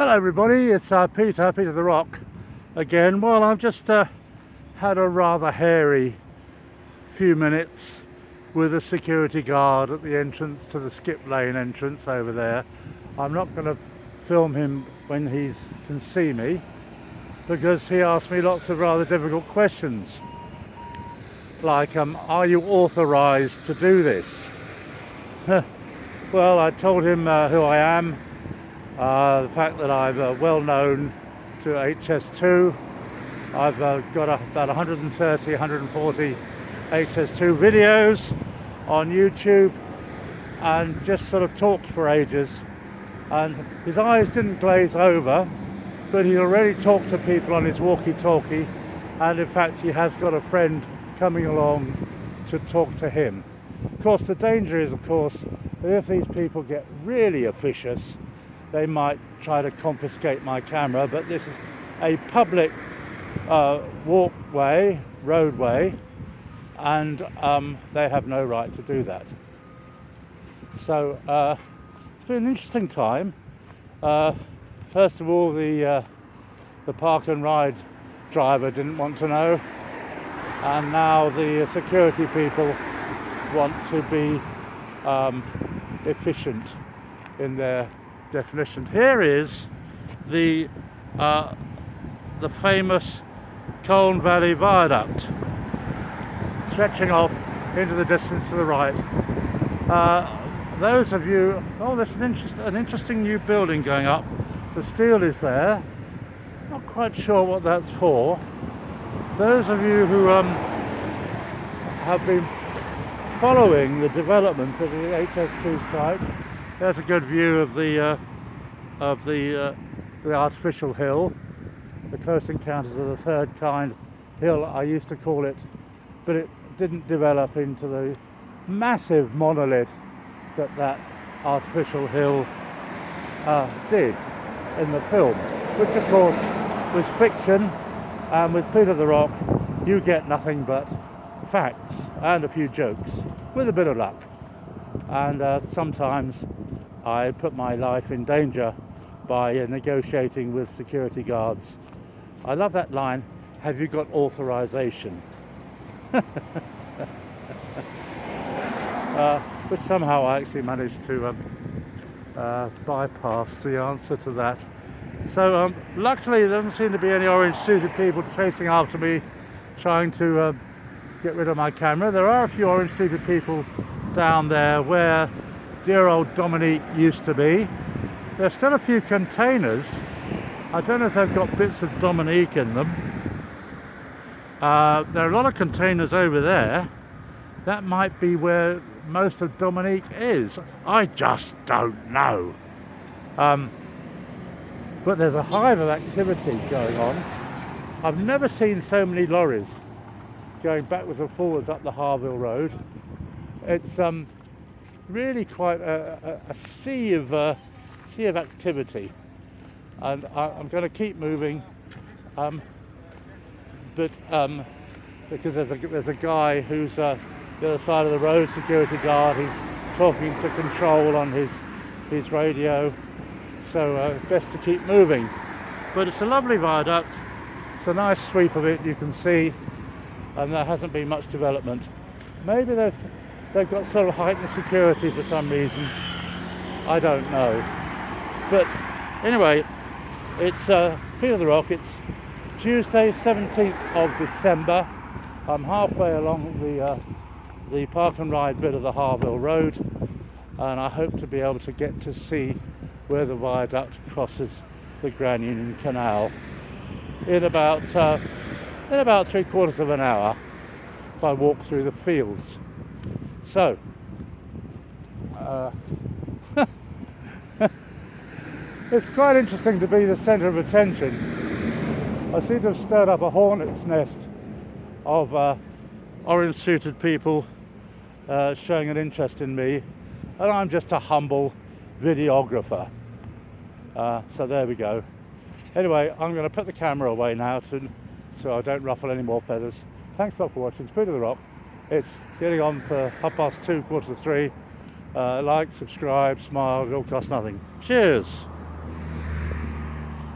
Hello everybody, it's Peter the Rock again. Well, I've just had a rather hairy few minutes with a security guard at the entrance to the skip lane entrance over there. I'm not going to film him when he can see me, because he asked me lots of rather difficult questions, like are you authorized to do this? Well, I told him who I am, the fact that I'm well known to HS2. I've got about 130, 140 HS2 videos on YouTube, and just sort of talked for ages, and his eyes didn't glaze over, but he already talked to people on his walkie-talkie, and in fact he has got a friend coming along to talk to him. Of course, the danger is, of course, that if these people get really officious, they might try to confiscate my camera, but this is a public roadway, and they have no right to do that. So it's been an interesting time. First of all, the park and ride driver didn't want to know, and now the security people want to be efficient in their definition. Here is the famous Colne Valley Viaduct, stretching off into the distance to the right. Those of you, oh, there's an interesting new building going up. The steel is there. Not quite sure what that's for. Those of you who have been following the development of the HS2 site, there's a good view of the artificial hill, the Close Encounters of the Third Kind hill, I used to call it, but it didn't develop into the massive monolith that artificial hill did in the film, which of course was fiction, and with Peter the Rock you get nothing but facts and a few jokes with a bit of luck, and sometimes I put my life in danger by negotiating with security guards. I love that line, have you got authorization? But somehow I actually managed to bypass the answer to that. So luckily there doesn't seem to be any orange suited people chasing after me trying to get rid of my camera. There are a few orange suited people down there where dear old Dominique used to be. There's still a few containers. I don't know if they've got bits of Dominique in them. There are a lot of containers over there. That might be where most of Dominique is. I just don't know. But there's a hive of activity going on. I've never seen so many lorries going backwards and forwards up the Harville Road. It's really quite a sea of activity, and I'm going to keep moving, but because there's a guy who's the other side of the road, security guard. He's talking to control on his radio, so best to keep moving. But it's a lovely viaduct. It's a nice sweep of it, you can see, and there hasn't been much development. Maybe they've got sort of heightened security for some reason. I don't know. But anyway, it's Peter the Rock. It's Tuesday, 17th of December. I'm halfway along the park and ride bit of the Harville Road, and I hope to be able to get to see where the viaduct crosses the Grand Union Canal in about 3/4 of an hour if I walk through the fields. So it's quite interesting to be the centre of attention. I seem to have stirred up a hornet's nest of orange suited people showing an interest in me, and I'm just a humble videographer. So there we go. Anyway, I'm going to put the camera away now so I don't ruffle any more feathers. Thanks a lot for watching. It's Peter the Rock. It's getting on for 2:30, 3:15. Like, subscribe, smile, it all costs nothing. Cheers!